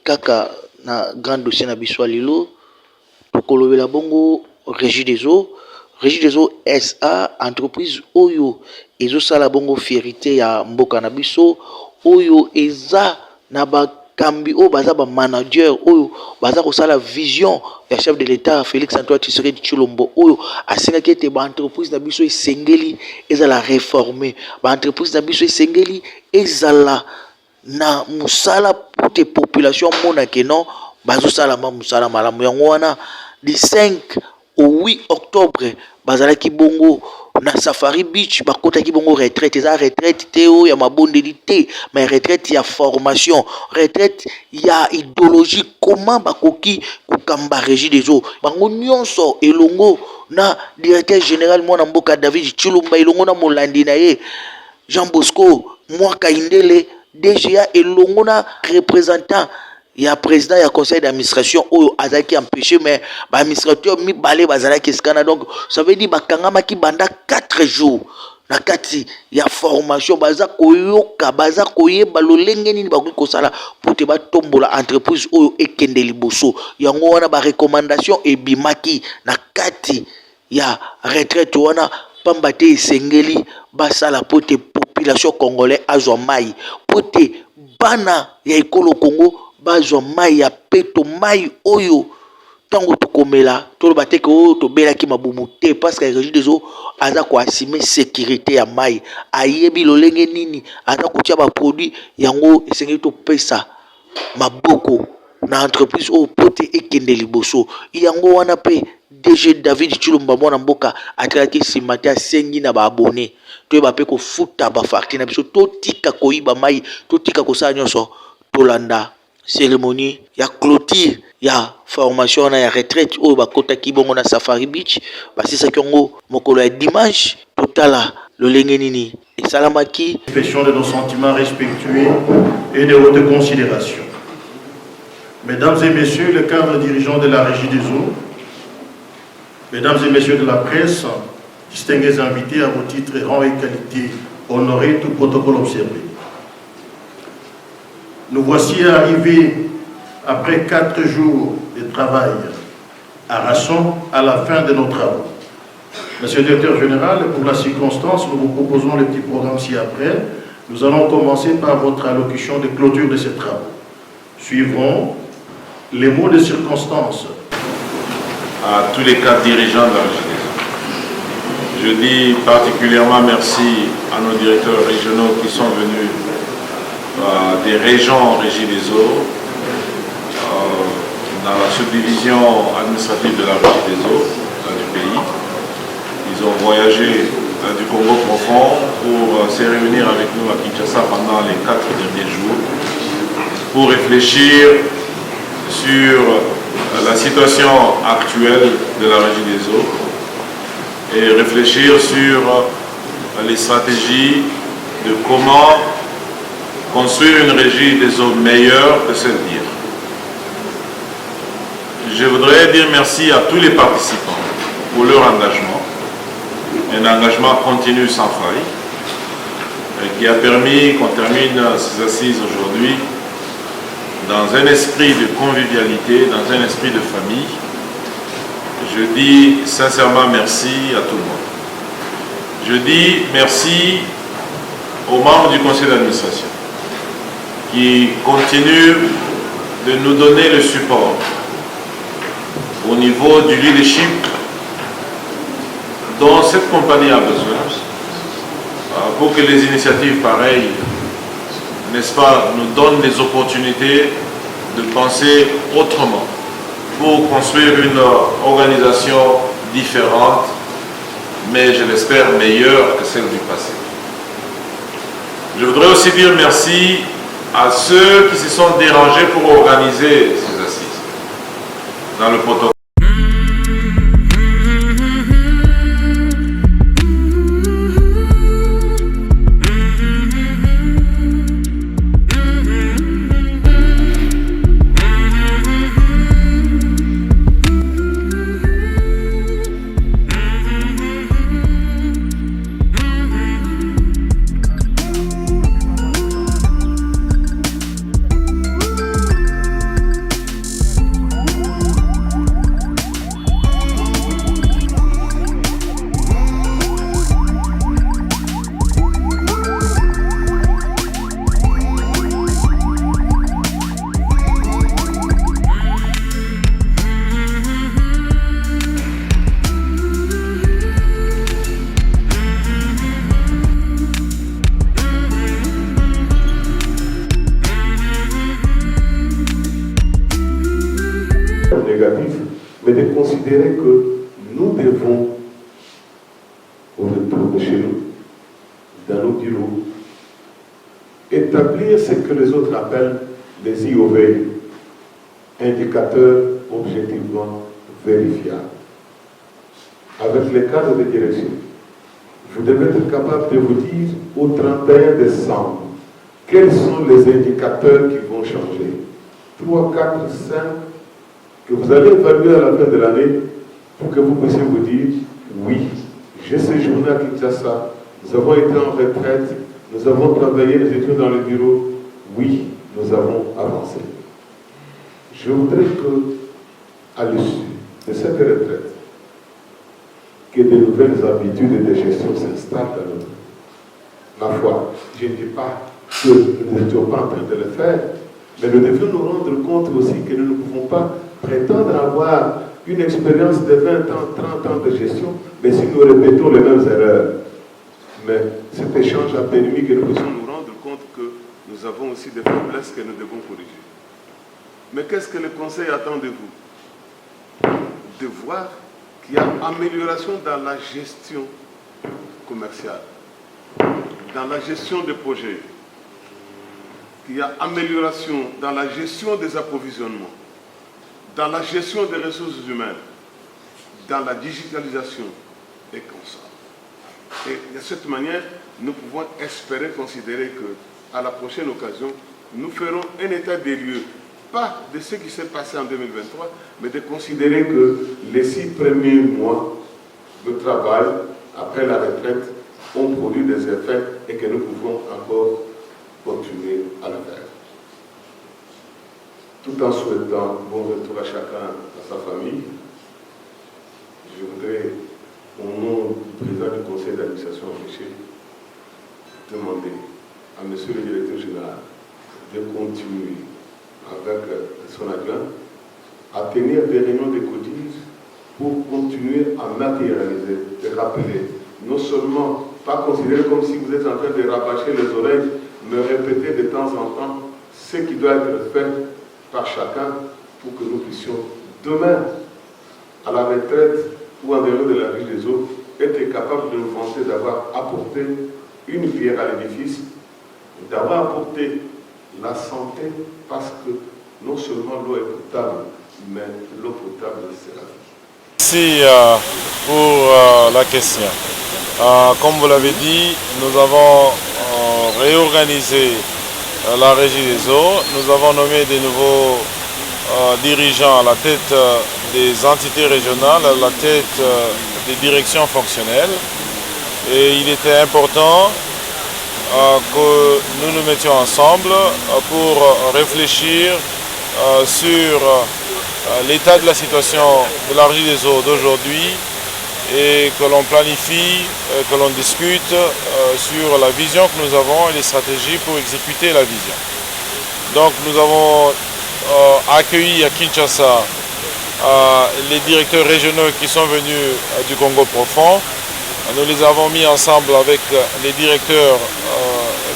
kaka na grand dossier na biso lelo tokolobela bongo Régie des Eaux SA entreprise oyo ezosala bongo fierté ya mboka na biso oyo eza na bakambi oyo baza ba manager oyo baza kosala vision ya chef de l'État Félix Antoine Tshisekedi Tshilombo oyo asengaki ete ba entreprise na biso esengeli ezala réformer ba entreprise na biso esengeli ezala na musala pour te population mona ke non bazosala ma musala malamu yango wana du 5 au 8 octobre bazalaki bongo na Safari Beach bakotaki bongo retraite eza retraite te o ya mabondeli te mais retraite ya formation retraite ya idéologie comment bakoki kokamba Régie des Eaux bango nyonso elongo na directeur général mwana mboka David Tshilumba elongo na molandi na ye Jean Bosco Mwaka Indele DGA elongo na représentant ya président ya conseil d'administration oyo azaki empêché mais ba administrateur mibale bazalaki skana donc ça veut dire bakangama ki banda 4 jours na kati ya formation baza koyoka baza koyeba lolenge nini bakoki kosala pour te batombola entreprise oyo ekende liboso yango wana ba recommandation ebimaki na kati ya retraite wana pamba te esengeli basala pour te population congolais azwa mai pour te bana ya ekolo Congo bazwa mai ya peto mai oyo tango tokomela toloba te ke oyo tobelaki mabumu te parce que Régie des Eaux aza koassumer sécurité ya mai ayebi lolenge nini aza kotia baproduit yango esengeli topesa maboko na entreprise oyo po te ekende liboso yango wana pe DG David Tshilumba mwana mboka atalaki nsima te asengi na baabone toyeba mpe kofuta bafarti na biso totika koyiba mai totika kosala nyonso tolanda cérémonie ya clôture ya formation na ya retraite oyo bakotaki bongo na Safari Beach basisaki yango mokolo ya dimanche totala lolenge nini esalamaki. Expression de nos sentiments respectueux et de haute considération. Mesdames et messieurs les cadres dirigeants de la Régie des Eaux, mesdames et messieurs de la presse, distingués invités à vos titres, rang et qualité, honorés, tout protocole observé. Nous voici arrivés, après 4 jours de travail arrachant, à la fin de nos travaux. Monsieur le directeur général, pour la circonstance, nous vous proposons le petit programme ci-après. Nous allons commencer par votre allocution de clôture de ces travaux. Suivront les mots de circonstance. À tous les 4 dirigeants de la Régie des Eaux. Je dis particulièrement merci à nos directeurs régionaux qui sont venus des régions Régie des Eaux, dans la subdivision administrative de la Régie des Eaux du pays. Ils ont voyagé du Congo profond pour se réunir avec nous à Kinshasa pendant les 4 derniers jours pour réfléchir sur la situation actuelle de la Régie des Eaux et réfléchir sur les stratégies de comment construire une Régie des Eaux meilleure que celle d'hier. Je voudrais dire merci à tous les participants pour leur engagement, un engagement continu sans faille, qui a permis qu'on termine ces assises aujourd'hui dans un esprit de convivialité, dans un esprit de famille. Je dis sincèrement merci à tout le monde. Je dis merci aux membres du conseil d'administration qui continuent de nous donner le support au niveau du leadership dont cette compagnie a besoin pour que les initiatives pareilles, n'est-ce pas, nous donnent des opportunités de penser autrement pour construire une organisation différente, mais je l'espère meilleure que celle du passé. Je voudrais aussi dire merci à ceux qui se sont dérangés pour organiser ces assises dans le protocole. négatif, mais de considérer que nous devons, au retour de chez nous, dans nos bureaux, établir ce que les autres appellent les IOV, indicateurs objectivement vérifiables. Avec les cadres de direction, vous devez être capable de vous dire au 31 décembre quels sont les indicateurs qui vont changer. 3, 4, 5 que vous allez évaluer à la fin de l'année pour que vous puissiez vous dire oui, j'ai séjourné à Kinshasa, nous avons été en retraite, nous avons travaillé, nous étions dans le bureau, oui, nous avons avancé. Je voudrais que, à l'issue de cette retraite, que de nouvelles habitudes de gestion s'installent dans notre vie. Ma foi, je ne dis pas que nous n'étions pas en train de le faire, mais nous devions nous rendre compte aussi que nous ne pouvons pas prétendre avoir une expérience de 20 ans, 30 ans de gestion, mais si nous répétons les mêmes erreurs. Mais cet échange a permis que nous puissions nous rendre compte que nous avons aussi des faiblesses que nous devons corriger. Mais qu'est-ce que le Conseil attend de vous? De voir qu'il y a amélioration dans la gestion commerciale, dans la gestion des projets, qu'il y a amélioration dans la gestion des approvisionnements, dans la gestion des ressources humaines, dans la digitalisation et comme ça. Et de cette manière, nous pouvons espérer considérer que, à la prochaine occasion, nous ferons un état des lieux, pas de ce qui s'est passé en 2023, mais de considérer que les 6 premiers mois de travail après la retraite ont produit des effets et que nous pouvons encore continuer à le faire. Tout en souhaitant bon retour à chacun à sa famille, je voudrais, au nom du président du conseil d'administration empêché, demander à monsieur le directeur général de continuer avec son adjoint à tenir des réunions de codices pour continuer à matérialiser, de rappeler, non seulement pas considérer comme si vous êtes en train de rabâcher les oreilles, mais répéter de temps en temps ce qui doit être fait par chacun pour que nous puissions demain, à la retraite ou en dehors de la vie des autres, être capables de nous vanter d'avoir apporté une pierre à l'édifice, d'avoir apporté la santé, parce que non seulement l'eau est potable, mais l'eau potable, c'est la vie. Merci pour la question. Comme vous l'avez dit, nous avons réorganisé la régie des eaux. Nous avons nommé des nouveaux dirigeants à la tête des entités régionales, à la tête des directions fonctionnelles. Et il était important que nous nous mettions ensemble pour réfléchir sur l'état de la situation de la régie des eaux d'aujourd'hui et que l'on planifie, que l'on discute sur la vision que nous avons et les stratégies pour exécuter la vision. Donc nous avons accueilli à Kinshasa les directeurs régionaux qui sont venus du Congo profond. Nous les avons mis ensemble avec les directeurs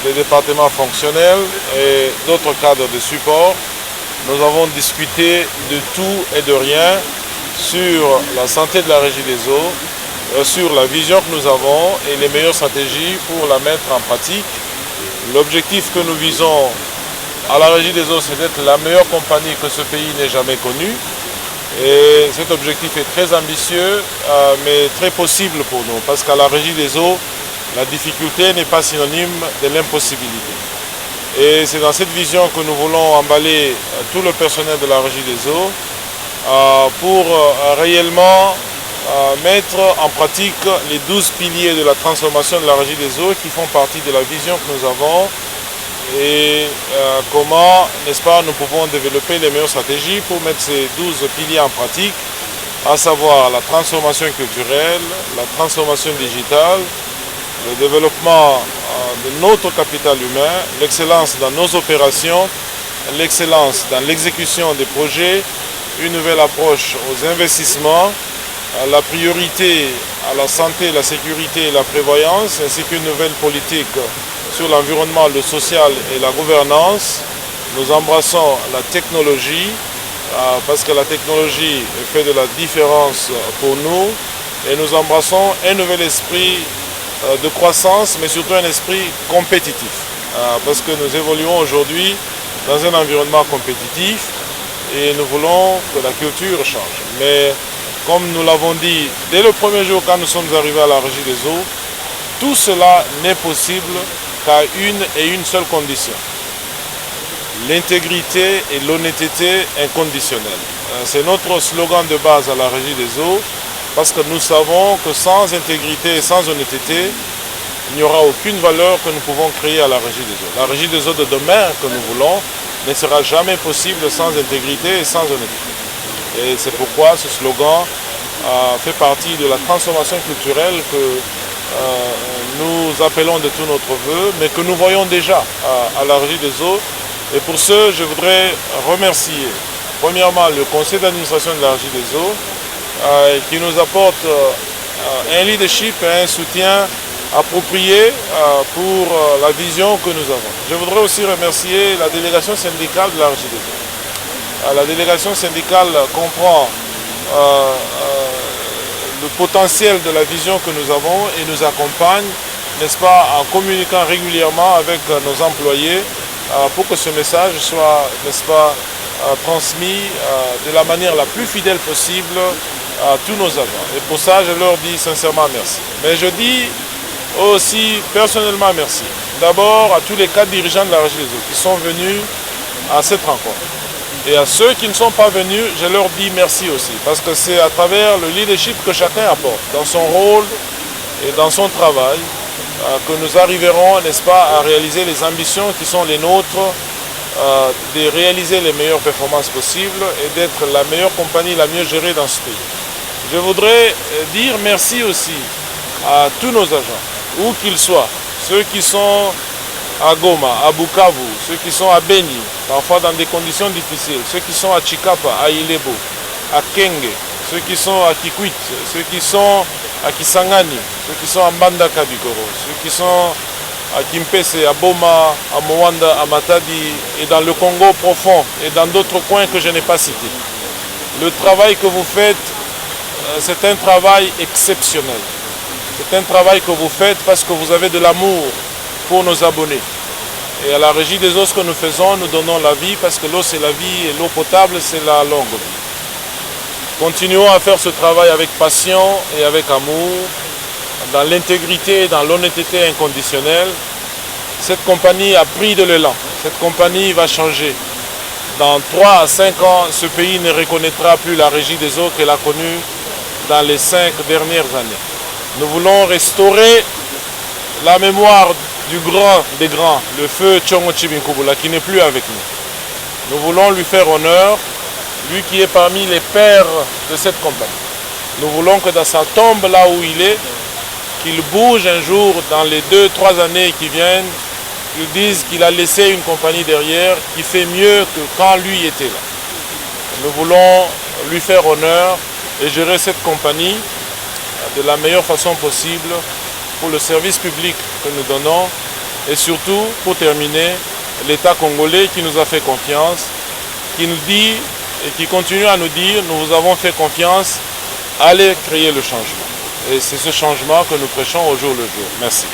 des départements fonctionnels et d'autres cadres de support. Nous avons discuté de tout et de rien sur la santé de la régie des eaux, sur la vision que nous avons et les meilleures stratégies pour la mettre en pratique. L'objectif que nous visons à la régie des eaux, c'est d'être la meilleure compagnie que ce pays n'ait jamais connue. Et cet objectif est très ambitieux, mais très possible pour nous, parce qu'à la régie des eaux, la difficulté n'est pas synonyme de l'impossibilité. Et c'est dans cette vision que nous voulons emballer tout le personnel de la régie des eaux pour réellement mettre en pratique les 12 piliers de la transformation de la régie des eaux qui font partie de la vision que nous avons et comment, n'est-ce pas, nous pouvons développer les meilleures stratégies pour mettre ces 12 piliers en pratique, à savoir la transformation culturelle, la transformation digitale, le développement de notre capital humain, l'excellence dans nos opérations, l'excellence dans l'exécution des projets, une nouvelle approche aux investissements, la priorité à la santé, la sécurité et la prévoyance, ainsi qu'une nouvelle politique sur l'environnement, le social et la gouvernance. Nous embrassons la technologie, parce que la technologie fait de la différence pour nous et nous embrassons un nouvel esprit de croissance, mais surtout un esprit compétitif, parce que nous évoluons aujourd'hui dans un environnement compétitif et nous voulons que la culture change. Mais comme nous l'avons dit dès le premier jour quand nous sommes arrivés à la Régie des eaux, tout cela n'est possible qu'à une seule condition: l'intégrité et l'honnêteté inconditionnelle. C'est notre slogan de base à la Régie des eaux, parce que nous savons que sans intégrité et sans honnêteté, il n'y aura aucune valeur que nous pouvons créer à la Régie des eaux. La Régie des eaux de demain que nous voulons ne sera jamais possible sans intégrité et sans honnêteté. Et c'est pourquoi ce slogan fait partie de la transformation culturelle que nous appelons de tout notre vœu, mais que nous voyons déjà à la Régie des eaux. Et pour ce, je voudrais remercier premièrement le conseil d'administration de la Régie des eaux qui nous apporte un leadership et un soutien approprié pour la vision que nous avons. Je voudrais aussi remercier la délégation syndicale de la Régie des eaux. La délégation syndicale comprend le potentiel de la vision que nous avons et nous accompagne, n'est-ce pas, en communiquant régulièrement avec nos employés pour que ce message soit, n'est-ce pas, transmis de la manière la plus fidèle possible à tous nos agents. Et pour ça, je leur dis sincèrement merci. Mais je dis aussi personnellement merci. D'abord à tous les 4 dirigeants de la Régie des eaux qui sont venus à cette rencontre. Et à ceux qui ne sont pas venus, je leur dis merci aussi. Parce que c'est à travers le leadership que chacun apporte dans son rôle et dans son travail que nous arriverons, n'est-ce pas, à réaliser les ambitions qui sont les nôtres, de réaliser les meilleures performances possibles et d'être la meilleure compagnie, la mieux gérée dans ce pays. Je voudrais dire merci aussi à tous nos agents, où qu'ils soient, ceux qui sont à Goma, à Bukavu, ceux qui sont à Beni, parfois dans des conditions difficiles, ceux qui sont à Chikapa, à Ilebo, à Kenge, ceux qui sont à Kikwit, ceux qui sont à Kisangani, ceux qui sont à Mbandaka Bikoro, ceux qui sont à Kimpese, à Boma, à Moanda, à Matadi et dans le Congo profond et dans d'autres coins que je n'ai pas cités. Le travail que vous faites, c'est un travail exceptionnel. C'est un travail que vous faites parce que vous avez de l'amour pour nos abonnés. Et à la Régie des eaux, ce que nous faisons, nous donnons la vie parce que l'eau c'est la vie et l'eau potable c'est la longue vie. Continuons à faire ce travail avec passion et avec amour, dans l'intégrité et dans l'honnêteté inconditionnelle. Cette compagnie a pris de l'élan. Cette compagnie va changer. Dans 3 à 5 ans, ce pays ne reconnaîtra plus la Régie des eaux qu'elle a connue dans les 5 dernières années. Nous voulons restaurer la mémoire du grand des grands, le feu Tshongo Chibinkubula, qui n'est plus avec nous. Nous voulons lui faire honneur, lui qui est parmi les pères de cette compagnie. Nous voulons que dans sa tombe, là où il est, qu'il bouge un jour dans les 2-3 années qui viennent, qu'il dise qu'il a laissé une compagnie derrière qui fait mieux que quand lui était là. Nous voulons lui faire honneur et gérer cette compagnie de la meilleure façon possible pour le service public que nous donnons et surtout, pour terminer, l'État congolais qui nous a fait confiance, qui nous dit et qui continue à nous dire, nous vous avons fait confiance, allez créer le changement. Et c'est ce changement que nous prêchons au jour le jour. Merci.